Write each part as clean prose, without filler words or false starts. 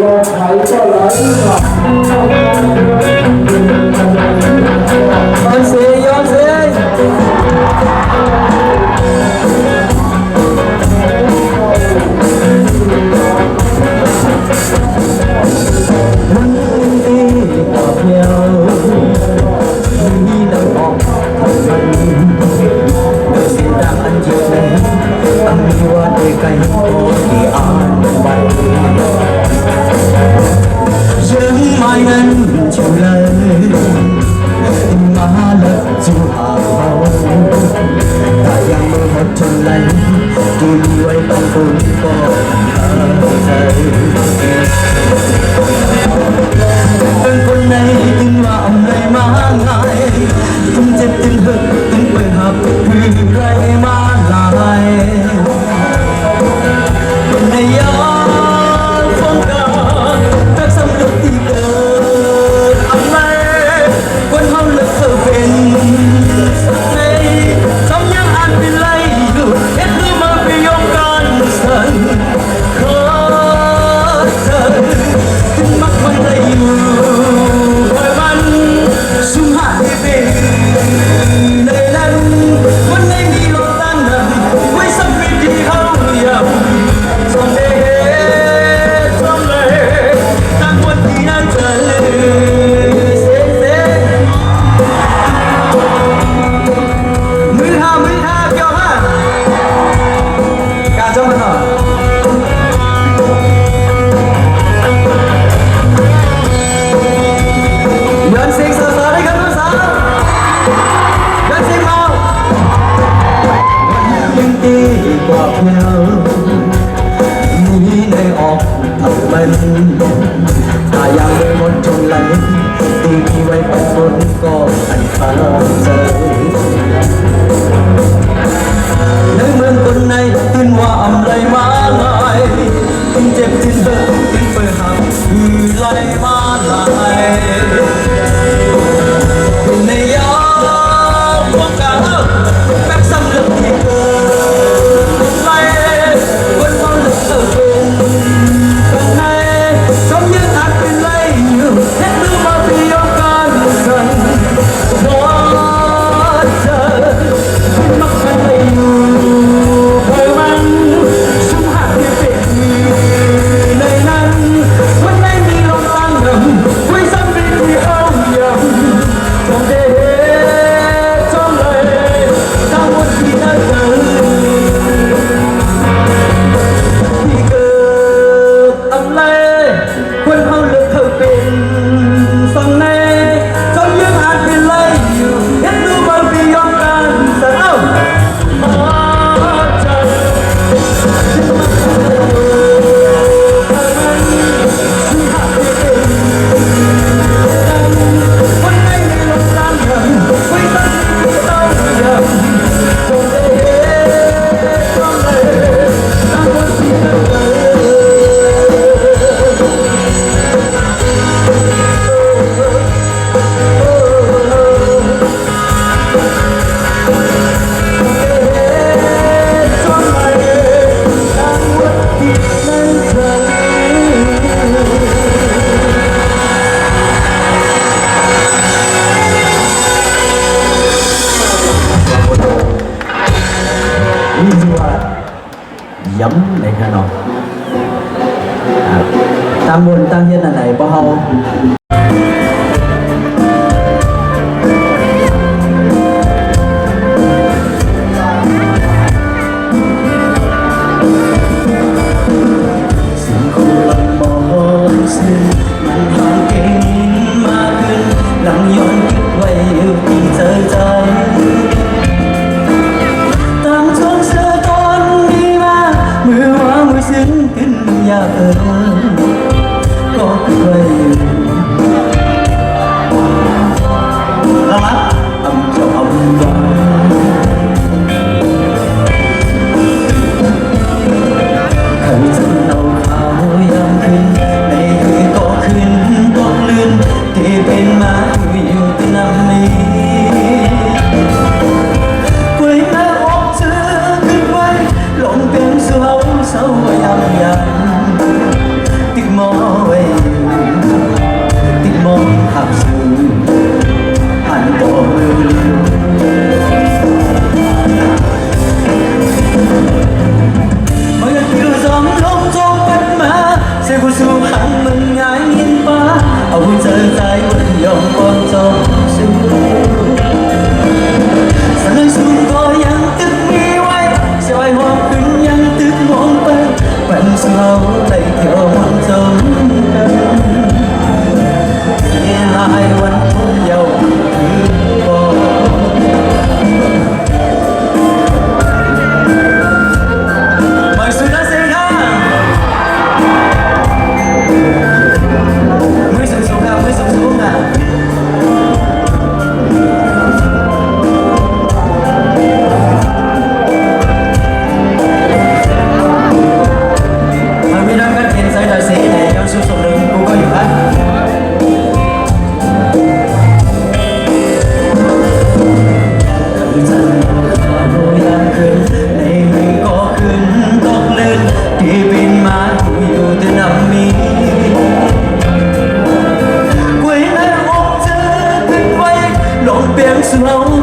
ไข่ก็ไหลมาย้อนเสียมันดีกว่าเพียวมีน้ำออกของมันเมื่อเสียดายอันเยอะเลยตั้งมีว่าด้วยกันโอ้ที่อ่านไว้ยังไม่งั้นจะเลยมาแล้วจะหาเราแต่ยังไม่หมดทุนเลยดูดีไว้ต้องคุณก็ใจเป็นคนไหนถึงว่าอะไรมาง่ายถึงเจ็บถึงหึกถึงเปิดหับคือไรมาลายเป็นในยามฟ้องกันจากสำนึกที่เกิดอะไรคนเฮาเลิกเธอเป็นในทำยังอ่านเป็นไรอยู่เอ็ดคือมาไปยกกันสั่นขอเธอถึงมักมันได้อยู่คอยมันสุ่มหาที่เป็นในนั้นวันไหนมีโลตั้งนั้นไว้สักวิธีเขาอย่าสอนเด็กทำเลยตั้งวันที่นั่นเธอมือห้าเกี่ยวห้าการจำมันหน่อยย้อนเสียงสาวๆให้กันด้วยสาวย้อนเสียงเมาวันยังดีกว่าเพียวมีในออกทำเป็นถ้ายังไม่หมดจงไหลตีไว้เป็นบนก็อันฟ้าใจในเมืองคนในตื่นว่าอะไรมาลายทิ้งเจ็บทิ้งเบิกทิ้งเปิดหักคือไหลมาลายในยามพวกกาแม็กซ์สำเร็จที่เกิดไหลคนเขาเลิกเธอเป็นคนในชมยังอาจเป็นไรอยู่เห็นดูมาพิยกกันสั่นขอเธอมักมันไม่อยู่คอยมันสุ่มหาที่เป็นในนั้นวันไหนมีลมตั้งดำไว้ซ้ำเป็นที่เอาอย่างทำได้ทำเลยทั้งหมดที่น่าเจอที่เกิดอะไรคนเขาเลือกเธอเป็นสังในจนยังอาจเป็นไรอยู่เห็นดูบางปียอมกันแต่เอ้าใจวันไหนมีลมตั้งกันไว้ตั้งที่ต้องอย่างจนได้ต้องเลยตั้งวันที่เธอเจอนี่คือว่าย้ำในขนมตามบนตามเย็นอันไหนบ่เฮาสิ่งคู่ลำมองซึ่งมันทำเก่งมากขึ้นหลังย้อนคิดไว้อยู่ที่เธอใจตามชมเธอตอนดีมามือวางมือซึ้งขึ้นอยากก็เคยรักอำจอมดอนเคยจะเอาข่าวยามคืนในคืนก็คืนก็ลื่นที่เป็นมาอยู่ที่น้ำนี้คุยแม่อกเธอขึ้นไว้ลงเป็นเสาเสายามยันติดมอไว้ hằng mừng ngái nghiêng ba ông giờ dài vẫn dòng con gió xuống sân nơi xuống có yang tức mi quay soi hoa khuyên yang tức mong bay vẫn sâu tay theo mong giống nghe lại vẫn thôn dầu cứ bỏ mời xuống đã xe ra mới xuống xuống à mình đang cắt tiền sai tài xế để cho xuống sông đường cũng có nhiều khác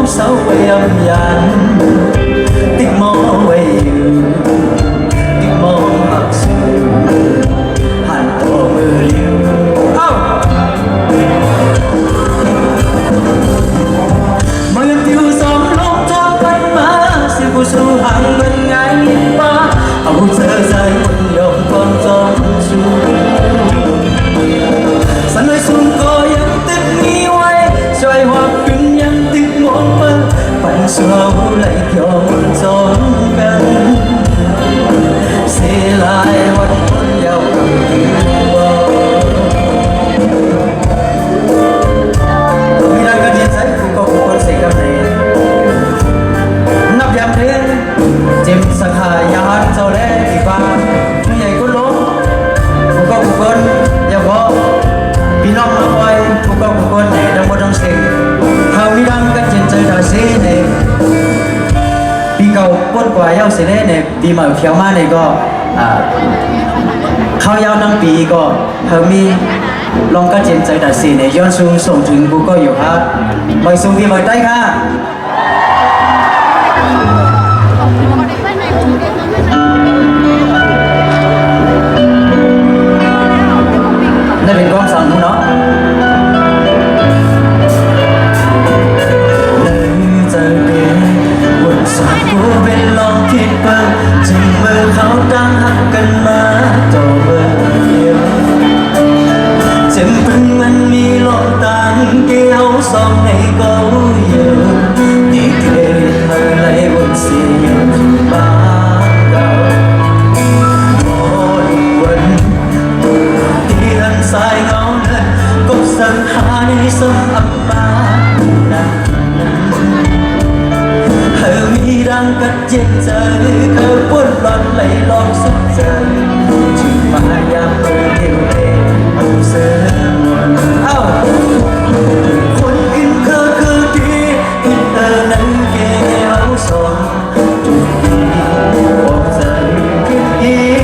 sao quay âm dàn tiếng mõ quay tiếng mõ mặc sự hàn tổ mưa liều mọi người tiêu xóm lúc cho cánh má siêu cô su hàng bên ngái nhìn ba ông giờ dài quần dòng con gió xuống sân nơi xuống có yang tích nghi quay xoay hoa khuyên yang tích mong mơ bạn sâu lại theo một gió gần xe lại vẫn con nhau cầm tôi đang có chuyện sách của con sẽ gặp này nắp dạm thế chìm sạc hà nhà hát sau đấy thì ba chú nhảy con lố của con nhà vợ vì nó mà quay của con này đang một trong xe hầu như đang các chuyện chơi đá xe này vì cầu quân quả nhau sẽ này vì mà phiếu ma này cóเข้าnhau nămปีก็เฮามีลองกันเจนใจดัดสีในย้อนสูงส่งถึงกูก็อยู่ครับไปสูงที่ไปใต้ค่ะได้เป็นกล้องสั่งเนาะกูเป็นลองคิดเปิดจึงเมื่อเขาตั้งหักกันมาต่อเบอร์เดียวเจ็บพึ่งมันมีหลอกต่างเกี่ยวสองให้เขาเยอะที่เคยเธอไหลบนเสียงบ้านเราโอ้ลูกวันที่หันสายเงาเดินก็สังหาในสมอับปาđang cất trên trời cơ cuốn loạn lấy lon sức trời chỉ mà em tôi yêu em ông sớm muộn khuôn in khơ khơ đi in tờ nắng kéo son trùng đi bóng dần kiếp ý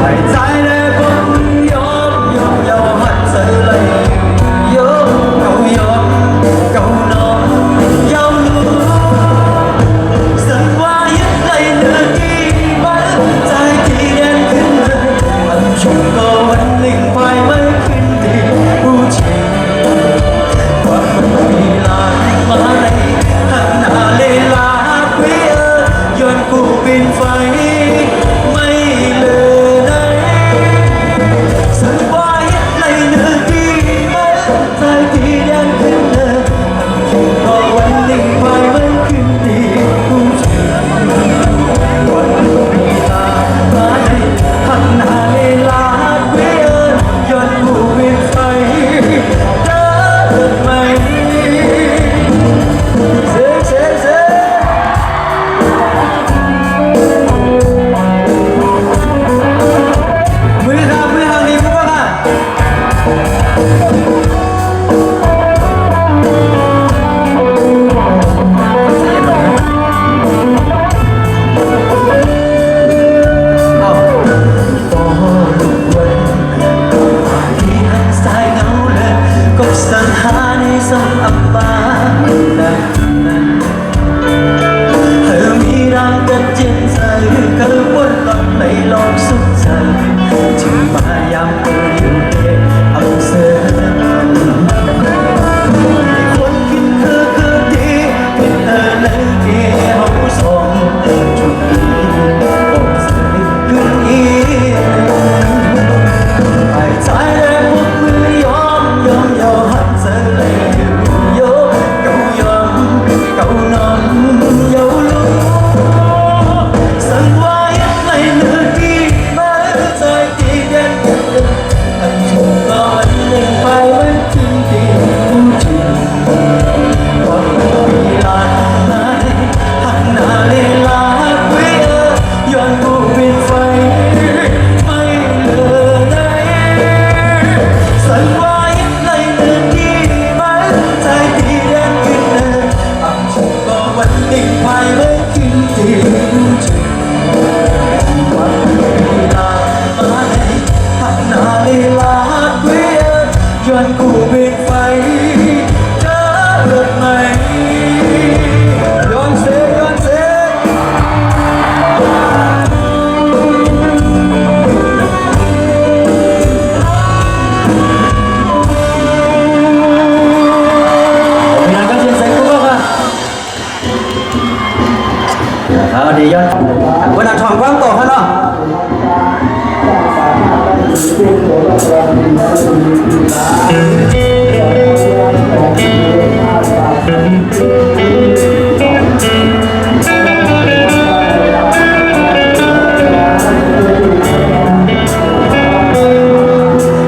phải trái để bóng yóm yóm nhau hạt rơi lấy yóm câu non yóm chúng có vẫn linh phai mấy kinh thì u chỉ qua mình vì là mà này hẳn là lê lá quý ơi dọn cụ bên phải mấy lời đây sân qua hết này nữa đi mấy dài thì đenขึ้นเลยchúng có vẫn linh phai mấy kinh thì u chỉ qua mình vì là mà này hẳn là lê lá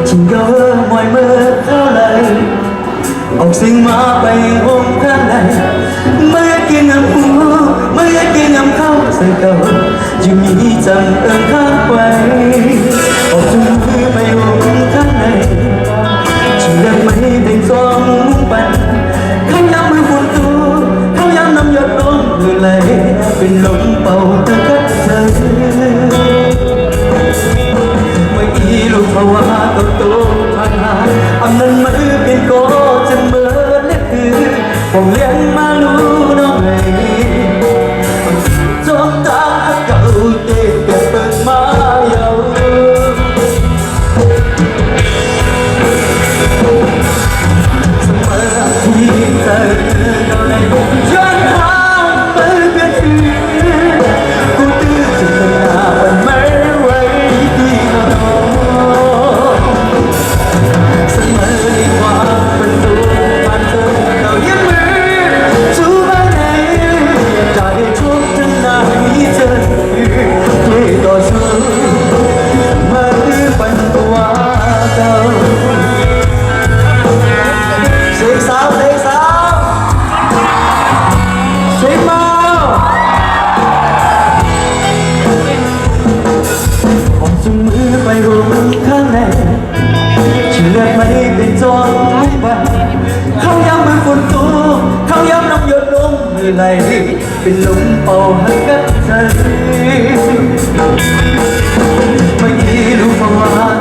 ฉันก็มวยมือเท่าไรออกเสียงมาไปห้องข้างในเมื่อกินน้ำหูเมื่อกินน้ำเข้าใส่เก่าจึงมีจำข้างไว้ออกจุงมือไปห้องข้างในฉันเลือกไม่เป็นสองมุ้งปันเขาย้ำมือฝุ่นตัวเขาย้ำน้ำหยดลงมือไหลเป็นลมเป่าตะกัดเธอเมื่ออีลูกภาวะตกโตผ่านหาอำนั้นมือเป็นโกจะเมื่อเล็กคือผมเลี้ยงมาลูน้องเลยจอมตาเก่าเด็กเก็บเปิดมาเยาเสมอที่เธอเราในย้อนทางไปเปลี่ยนคือกูตื้อจิตนาวันไม่ไหวที่เราเสมอในความเป็นตัวผ่านเธอเรายิ้มมือชูบ้านไหนได้ทุกทั้งนายเจอที่ต่อสู้มาคือปันตัวเก่าเสียงสาวเสียงสาวเสียงเมาผมจุงมือไปรุมข้างในฉันเลือกไม่เป็นจอนไม่ไปเขาย้ำมือฝุ่นตัวเขาย้ำน้ำหยดลงมือไหลเป็นลมเป่าให้กับเธอไม่มีลูกภาวะ